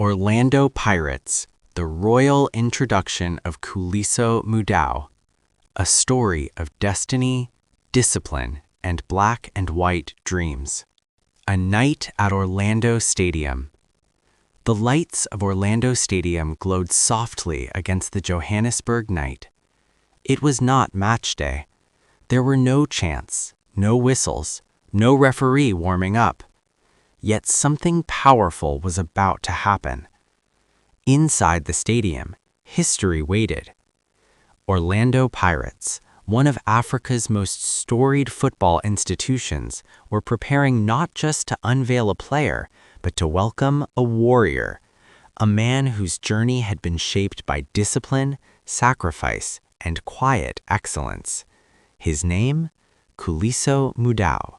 Orlando Pirates, the royal introduction of KHULISO Mudau, a story of destiny, discipline, and black and white dreams. A night at Orlando Stadium. The lights of Orlando Stadium glowed softly against the Johannesburg night. It was not match day. There were no chants, no whistles, no referee warming up. Yet something powerful was about to happen. Inside the stadium, history waited. Orlando Pirates, one of Africa's most storied football institutions, were preparing not just to unveil a player, but to welcome a warrior, a man whose journey had been shaped by discipline, sacrifice, and quiet excellence. His name? KHULISO Mudau.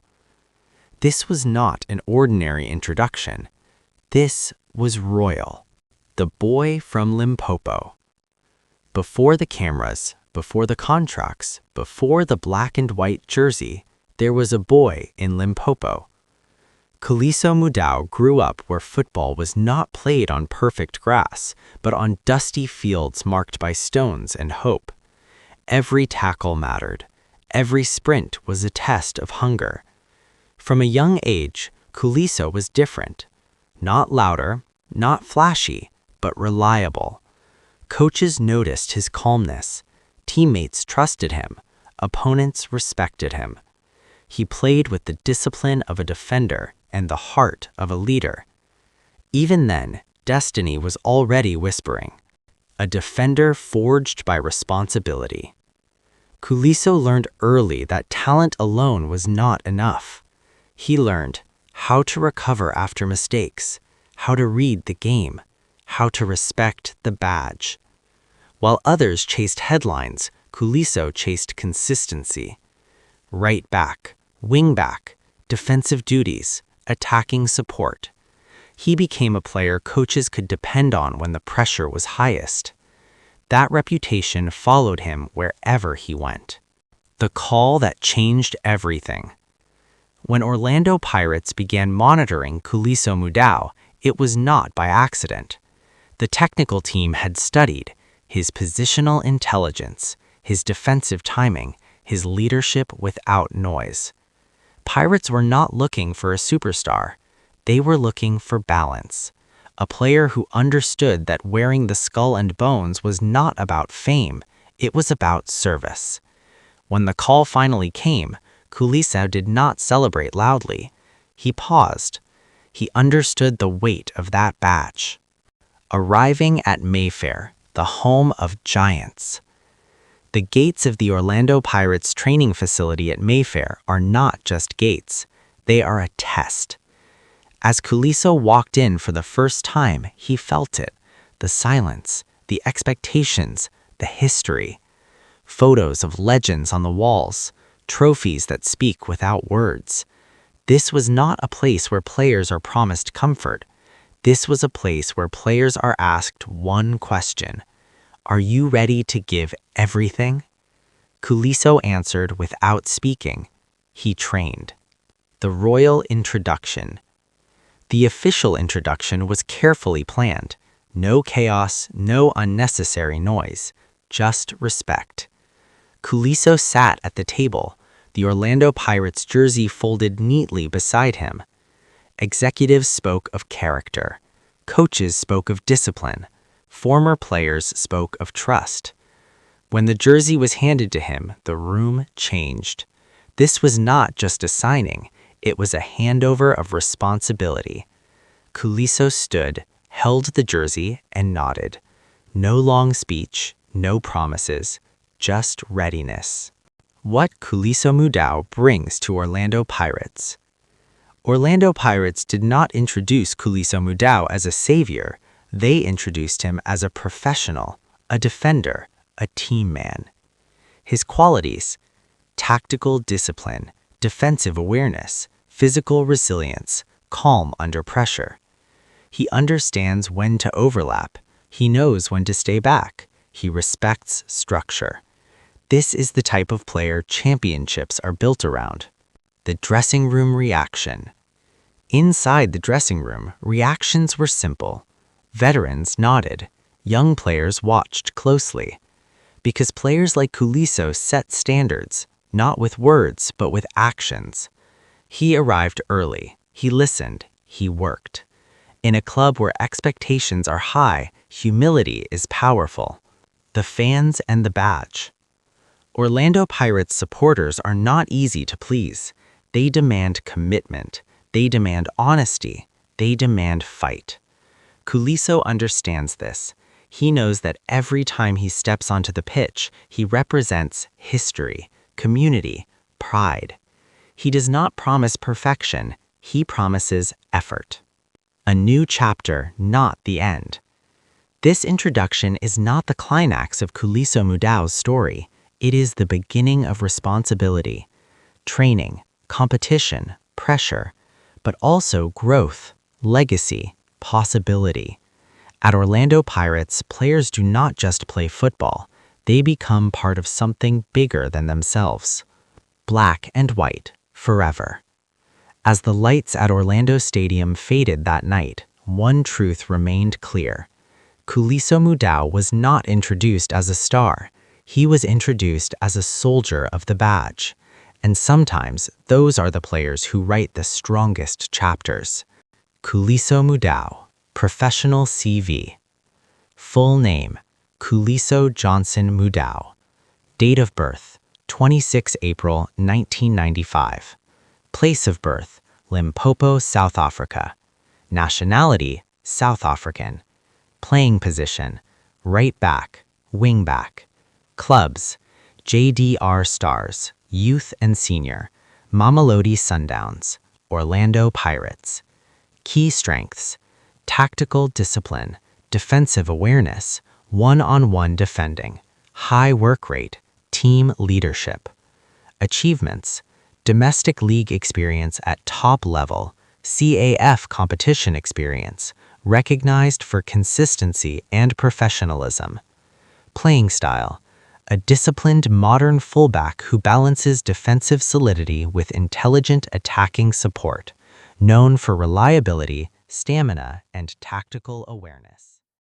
This was not an ordinary introduction. This was royal. The boy from Limpopo. Before the cameras, before the contracts, before the black and white jersey, there was a boy in Limpopo. KHULISO Mudau grew up where football was not played on perfect grass, but on dusty fields marked by stones and hope. Every tackle mattered. Every sprint was a test of hunger. From a young age, KHULISO was different. Not louder, not flashy, but reliable. Coaches noticed his calmness. Teammates trusted him. Opponents respected him. He played with the discipline of a defender and the heart of a leader. Even then, destiny was already whispering. A defender forged by responsibility. KHULISO learned early that talent alone was not enough. He learned how to recover after mistakes, how to read the game, how to respect the badge. While others chased headlines, KHULISO chased consistency. Right back, wing back, defensive duties, attacking support. He became a player coaches could depend on when the pressure was highest. That reputation followed him wherever he went. The call that changed everything. When Orlando Pirates began monitoring KHULISO Mudau, it was not by accident. The technical team had studied his positional intelligence, his defensive timing, his leadership without noise. Pirates were not looking for a superstar. They were looking for balance. A player who understood that wearing the skull and bones was not about fame, it was about service. When the call finally came, KHULISO did not celebrate loudly. He paused. He understood the weight of that badge. Arriving at Mayfair, the home of giants. The gates of the Orlando Pirates training facility at Mayfair are not just gates. They are a test. As KHULISO walked in for the first time, he felt it. The silence, the expectations, the history. Photos of legends on the walls. Trophies that speak without words. This was not a place where players are promised comfort. This was a place where players are asked one question. Are you ready to give everything? KHULISO answered without speaking. He trained. The royal introduction. The official introduction was carefully planned. No chaos, no unnecessary noise, just respect. KHULISO sat at the table, the Orlando Pirates jersey folded neatly beside him. Executives spoke of character. Coaches spoke of discipline. Former players spoke of trust. When the jersey was handed to him, the room changed. This was not just a signing. It was a handover of responsibility. KHULISO stood, held the jersey, and nodded. No long speech, no promises, just readiness. What KHULISO Mudau brings to Orlando Pirates. Orlando Pirates did not introduce KHULISO Mudau as a savior. They introduced him as a professional, a defender, a team man. His qualities: tactical discipline, defensive awareness, physical resilience, calm under pressure. He understands when to overlap. He knows when to stay back. He respects structure. This is the type of player championships are built around. The dressing room reaction. Inside the dressing room, reactions were simple. Veterans nodded. Young players watched closely. Because players like KHULISO set standards, not with words, but with actions. He arrived early. He listened. He worked. In a club where expectations are high, humility is powerful. The fans and the badge. Orlando Pirates supporters are not easy to please. They demand commitment. They demand honesty. They demand fight. KHULISO understands this. He knows that every time he steps onto the pitch, he represents history, community, pride. He does not promise perfection. He promises effort. A new chapter, not the end. This introduction is not the climax of KHULISO Mudau's story. It is the beginning of responsibility, training, competition, pressure, but also growth, legacy, possibility. At Orlando Pirates, players do not just play football. They become part of something bigger than themselves. Black and white, forever. As the lights at Orlando Stadium faded that night, one truth remained clear. KHULISO Mudau was not introduced as a star. He was introduced as a soldier of the badge. And sometimes, those are the players who write the strongest chapters. KHULISO Mudau, Professional CV. Full name, KHULISO Johnson Mudau. Date of birth, 26 April 1995. Place of birth, Limpopo, South Africa. Nationality, South African. Playing position, right back, wing back. Clubs, JDR Stars, Youth and Senior, Mamelodi Sundowns, Orlando Pirates. Key strengths, tactical discipline, defensive awareness, one-on-one defending, high work rate, team leadership. Achievements, domestic league experience at top level, CAF competition experience, recognized for consistency and professionalism. Playing style, a disciplined modern fullback who balances defensive solidity with intelligent attacking support, known for reliability, stamina, and tactical awareness.